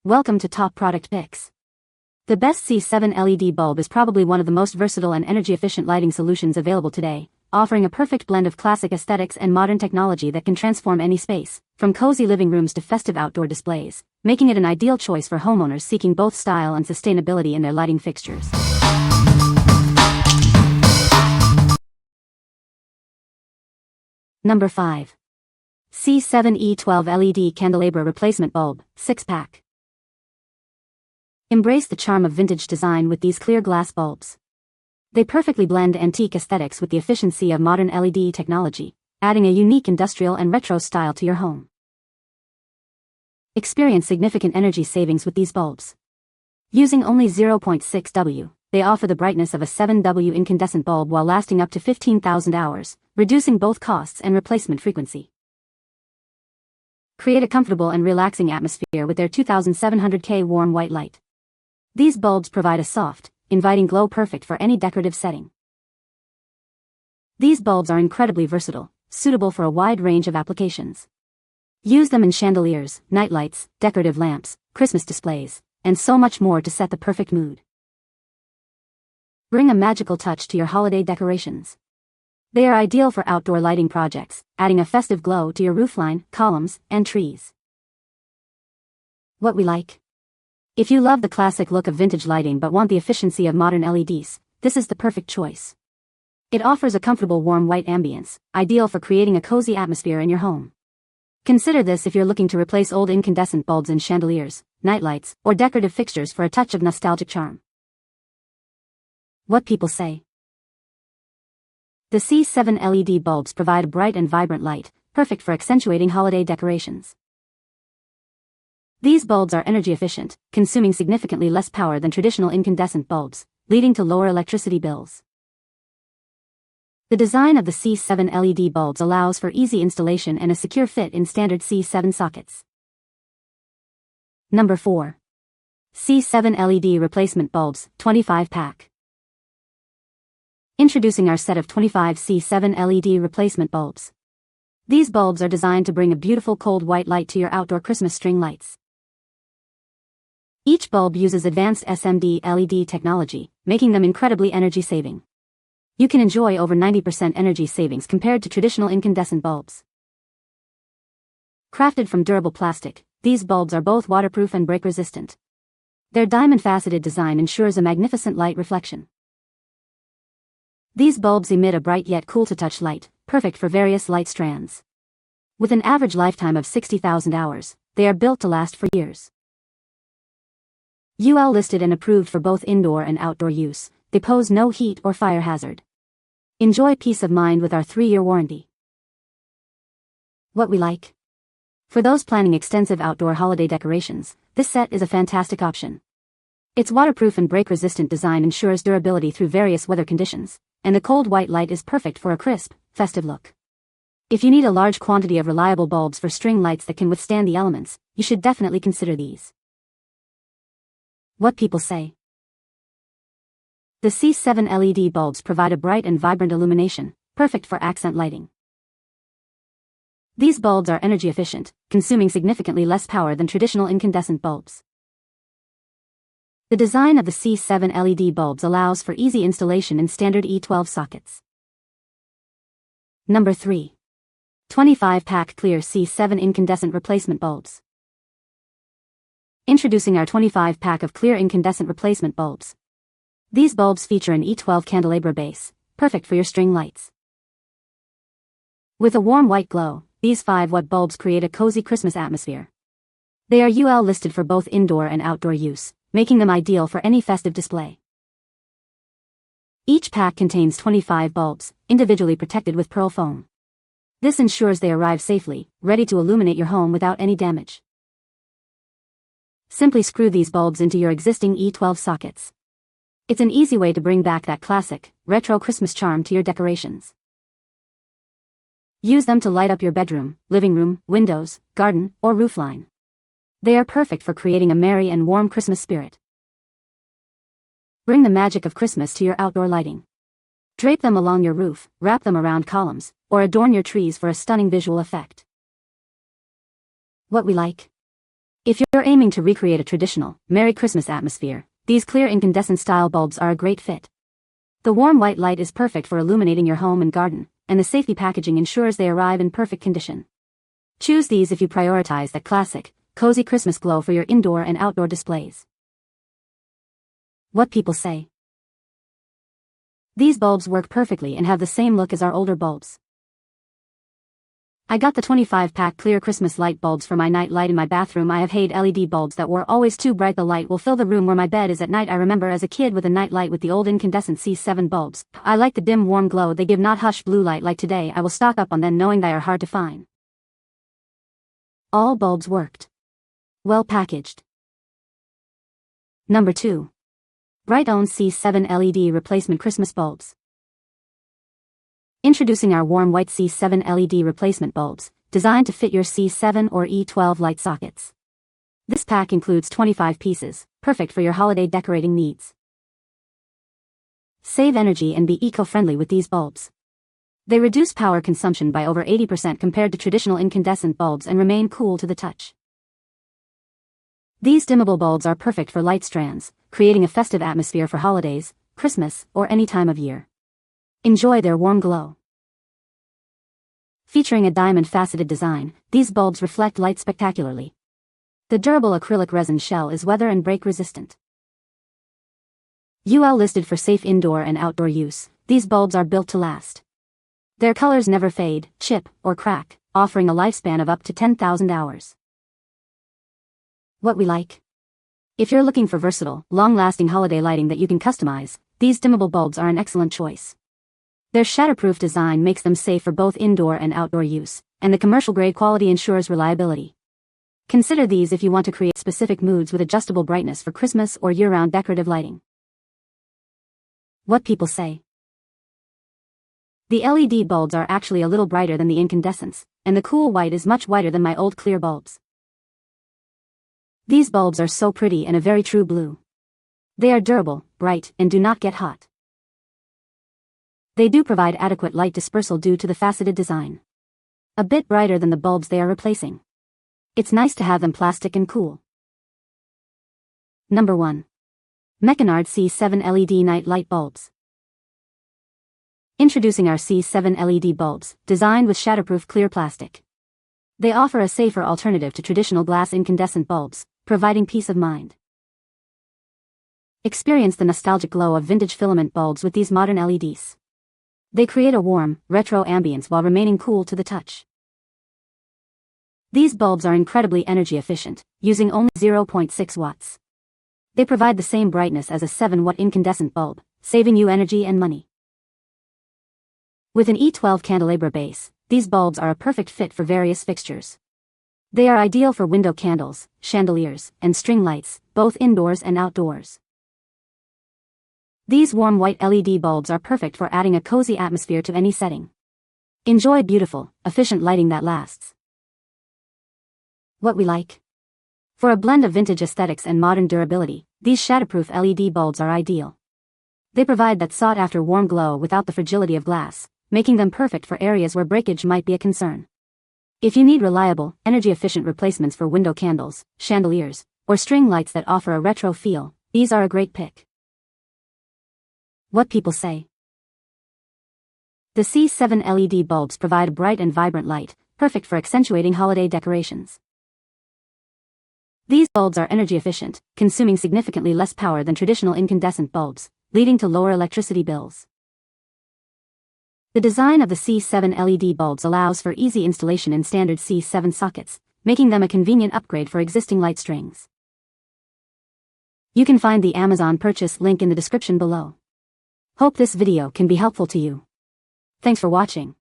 Welcome to Top Product Picks. The best C7 LED bulb is probably one of the most versatile and energy-efficient lighting solutions available today, offering a perfect blend of classic aesthetics and modern technology that can transform any space, from cozy living rooms to festive outdoor displays, making it an ideal choice for homeowners seeking both style and sustainability in their lighting fixtures. Number 5. C7E12 LED Candelabra Replacement Bulb, 6-pack. Embrace the charm of vintage design with these clear glass bulbs. They perfectly blend antique aesthetics with the efficiency of modern LED technology, adding a unique industrial and retro style to your home. Experience significant energy savings with these bulbs. Using only 0.6 W, they offer the brightness of a 7 W incandescent bulb while lasting up to 15,000 hours, reducing both costs and replacement frequency. Create a comfortable and relaxing atmosphere with their 2700K warm white light. These bulbs provide a soft, inviting glow perfect for any decorative setting. These bulbs are incredibly versatile, suitable for a wide range of applications. Use them in chandeliers, nightlights, decorative lamps, Christmas displays, and so much more to set the perfect mood. Bring a magical touch to your holiday decorations. They are ideal for outdoor lighting projects, adding a festive glow to your roofline, columns, and trees. What we like. If you love the classic look of vintage lighting but want the efficiency of modern LEDs, this is the perfect choice. It offers a comfortable warm white ambience, ideal for creating a cozy atmosphere in your home. Consider this if you're looking to replace old incandescent bulbs in chandeliers, nightlights, or decorative fixtures for a touch of nostalgic charm. What people say. The C7 LED bulbs provide a bright and vibrant light, perfect for accentuating holiday decorations. These bulbs are energy efficient, consuming significantly less power than traditional incandescent bulbs, leading to lower electricity bills. The design of the C7 LED bulbs allows for easy installation and a secure fit in standard C7 sockets. Number 4. C7 LED Replacement Bulbs, 25-pack. Introducing our set of 25 C7 LED replacement bulbs. These bulbs are designed to bring a beautiful cold white light to your outdoor Christmas string lights. Each bulb uses advanced SMD LED technology, making them incredibly energy-saving. You can enjoy over 90% energy savings compared to traditional incandescent bulbs. Crafted from durable plastic, these bulbs are both waterproof and break-resistant. Their diamond-faceted design ensures a magnificent light reflection. These bulbs emit a bright yet cool-to-touch light, perfect for various light strands. With an average lifetime of 60,000 hours, they are built to last for years. UL listed and approved for both indoor and outdoor use, they pose no heat or fire hazard. Enjoy peace of mind with our 3-year warranty. What we like. For those planning extensive outdoor holiday decorations, this set is a fantastic option. Its waterproof and break-resistant design ensures durability through various weather conditions, and the cold white light is perfect for a crisp, festive look. If you need a large quantity of reliable bulbs for string lights that can withstand the elements, you should definitely consider these. What people say. The C7 LED bulbs provide a bright and vibrant illumination, perfect for accent lighting. These bulbs are energy efficient, consuming significantly less power than traditional incandescent bulbs. The design of the C7 LED bulbs allows for easy installation in standard E12 sockets. Number 3. 25-pack clear C7 incandescent replacement bulbs. Introducing our 25-pack of clear incandescent replacement bulbs. These bulbs feature an E12 candelabra base, perfect for your string lights. With a warm white glow, these 5-watt bulbs create a cozy Christmas atmosphere. They are UL listed for both indoor and outdoor use, making them ideal for any festive display. Each pack contains 25 bulbs, individually protected with pearl foam. This ensures they arrive safely, ready to illuminate your home without any damage. Simply screw these bulbs into your existing E12 sockets. It's an easy way to bring back that classic, retro Christmas charm to your decorations. Use them to light up your bedroom, living room, windows, garden, or roofline. They are perfect for creating a merry and warm Christmas spirit. Bring the magic of Christmas to your outdoor lighting. Drape them along your roof, wrap them around columns, or adorn your trees for a stunning visual effect. What we like. If you're aiming to recreate a traditional, Merry Christmas atmosphere, these clear incandescent-style bulbs are a great fit. The warm white light is perfect for illuminating your home and garden, and the safety packaging ensures they arrive in perfect condition. Choose these if you prioritize that classic, cozy Christmas glow for your indoor and outdoor displays. What people say. These bulbs work perfectly and have the same look as our older bulbs. I got the 25-pack clear Christmas light bulbs for my night light in my bathroom. I have hated LED bulbs that were always too bright. The light will fill the room where my bed is at night. I remember as a kid with a night light with the old incandescent C7 bulbs. I like the dim warm glow they give, not hush blue light like today. I will stock up on them knowing they are hard to find. All bulbs worked. Well packaged. Number 2. Brightown C7 LED Replacement Christmas Bulbs. Introducing our warm white C7 LED replacement bulbs, designed to fit your C7 or E12 light sockets. This pack includes 25 pieces, perfect for your holiday decorating needs. Save energy and be eco-friendly with these bulbs. They reduce power consumption by over 80% compared to traditional incandescent bulbs and remain cool to the touch. These dimmable bulbs are perfect for light strands, creating a festive atmosphere for holidays, Christmas, or any time of year. Enjoy their warm glow. Featuring a diamond faceted design, these bulbs reflect light spectacularly. The durable acrylic resin shell is weather and break resistant. UL listed for safe indoor and outdoor use, these bulbs are built to last. Their colors never fade, chip, or crack, offering a lifespan of up to 10,000 hours. What we like. If you're looking for versatile, long-lasting holiday lighting that you can customize, these dimmable bulbs are an excellent choice. Their shatterproof design makes them safe for both indoor and outdoor use, and the commercial-grade quality ensures reliability. Consider these if you want to create specific moods with adjustable brightness for Christmas or year-round decorative lighting. What people say. The LED bulbs are actually a little brighter than the incandescents, and the cool white is much whiter than my old clear bulbs. These bulbs are so pretty and a very true blue. They are durable, bright, and do not get hot. They do provide adequate light dispersal due to the faceted design. A bit brighter than the bulbs they are replacing. It's nice to have them plastic and cool. Number 1. Meconard C7 LED Night Light Bulbs. Introducing our C7 LED bulbs, designed with shatterproof clear plastic. They offer a safer alternative to traditional glass incandescent bulbs, providing peace of mind. Experience the nostalgic glow of vintage filament bulbs with these modern LEDs. They create a warm, retro ambience while remaining cool to the touch. These bulbs are incredibly energy efficient, using only 0.6 watts. They provide the same brightness as a 7-watt incandescent bulb, saving you energy and money. With an E12 candelabra base, these bulbs are a perfect fit for various fixtures. They are ideal for window candles, chandeliers, and string lights, both indoors and outdoors. These warm white LED bulbs are perfect for adding a cozy atmosphere to any setting. Enjoy beautiful, efficient lighting that lasts. What we like. For a blend of vintage aesthetics and modern durability, these shatterproof LED bulbs are ideal. They provide that sought-after warm glow without the fragility of glass, making them perfect for areas where breakage might be a concern. If you need reliable, energy-efficient replacements for window candles, chandeliers, or string lights that offer a retro feel, these are a great pick. What people say. The C7 LED bulbs provide a bright and vibrant light, perfect for accentuating holiday decorations. These bulbs are energy efficient, consuming significantly less power than traditional incandescent bulbs, leading to lower electricity bills. The design of the C7 LED bulbs allows for easy installation in standard C7 sockets, making them a convenient upgrade for existing light strings. You can find the Amazon purchase link in the description below. Hope this video can be helpful to you. Thanks for watching.